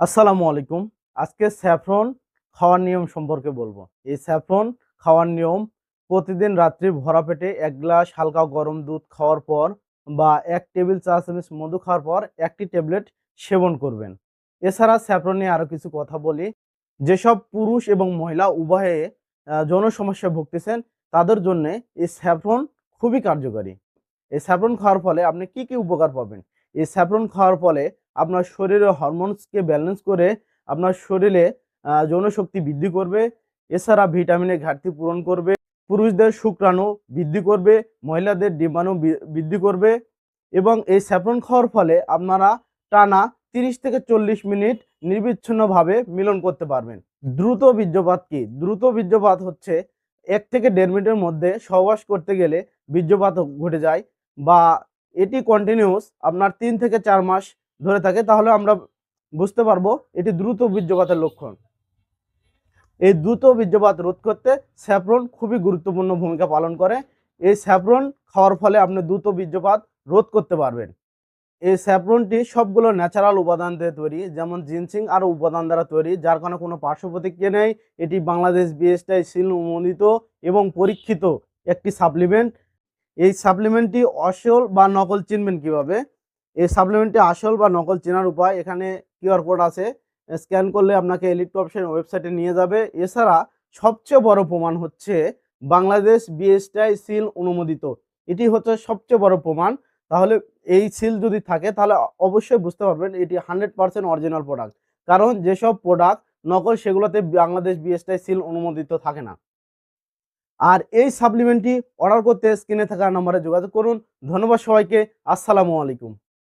আসসালামু আলাইকুম। আজকে স্যাফরন খাওয়ার নিয়ম সম্পর্কে বলবো। এই স্যাফরন খাওয়ার নিয়ম প্রতিদিন রাত্রি ভরা পেটে ১ গ্লাস হালকা গরম দুধ খাওয়ার পর বা ১ টেবিল চা চামচ মধু খাওয়ার পর ১টি ট্যাবলেট সেবন করবেন। এছাড়া স্যাফরন নিয়ে আরো কিছু কথা বলি। যেসব পুরুষ এবং মহিলা উভয়ে যৌন সমস্যায় ভুগতেছেন তাদের জন্যে এই স্যাফরন খুবই কার্যকারী। এই স্যাফরন খাওয়ার ফলে আপনি কি উপকার পাবেন? এই স্যাফরন খাওয়ার ফলে আপনার শরীরের হরমোনসকে ব্যালেন্স করে আপনার শরীরে যৌন শক্তি বৃদ্ধি করবে। এছাড়া ভিটামিনের ঘাটতি পূরণ করবে। পুরুষদের শুক্রাণু বৃদ্ধি করবে, মহিলাদের ডিম্বাণু বৃদ্ধি করবে এবং এই স্যাফরন খাওয়ার ফলে আপনারা টানা ৩০ থেকে ৪০ মিনিট নিরবিচ্ছিন্নভাবে মিলন করতে পারবেন। দ্রুত বীর্যপাত কি? দ্রুত বীর্যপাত হচ্ছে ১ থেকে ১.৫ মিনিটের মধ্যে সহবাস করতে গেলে বীর্যপাত ঘটে যায় বা এটি কন্টিনিউয়াস আপনার ৩ থেকে ৪ মাস ধরে থাকে, তাহলে আমরা বুঝতে পারবো এটি দ্রুত বীর্যপাতের লক্ষণ। এই দ্রুত বীর্যপাত রোধ করতে স্যাফরন খুবই গুরুত্বপূর্ণ ভূমিকা পালন করে। এই স্যাফরন খাওয়ার ফলে আপনি দ্রুত বীর্যপাত রোধ করতে পারবেন। এই স্যাফরনটি সবগুলো ন্যাচারাল উপাদান দিয়ে তৈরি, যেমন জিনসিং আরও উপাদান দ্বারা তৈরি, যার কারণে কোনো পার্শ্ব প্রতিক্রিয়া নেই। এটি বাংলাদেশ বিএসটিআই সিল অনুমোদিত এবং পরীক্ষিত একটি সাপ্লিমেন্ট। এই সাপ্লিমেন্টটি আসল বা নকল চিনবেন কিভাবে? এই সাপ্লিমেন্টটি আসল বা নকল চেনার উপায় এখানে কিউআর কোড আছে, স্ক্যান করলে আপনাকে এলিট অপশন ওয়েবসাইটে নিয়ে যাবে। এছাড়া সবচেয়ে বড় প্রমাণ হচ্ছে বাংলাদেশ বিএসটিআই সিল অনুমোদিত, এটি হচ্ছে সবচেয়ে বড় প্রমাণ। তাহলে এই সিল যদি থাকে তাহলে অবশ্যই বুঝতে পারবেন এটি 100% অরিজিনাল প্রোডাক্ট। কারণ যেসব প্রোডাক্ট নকল সেগুলোতে বাংলাদেশ বিএসটিআই সিল অনুমোদিত থাকে না। আর এই সাপ্লিমেন্টটি অর্ডার করতে স্ক্রিনে থাকা নম্বরে যোগাযোগ করুন। ধন্যবাদ সবাইকে। আসসালামু আলাইকুম।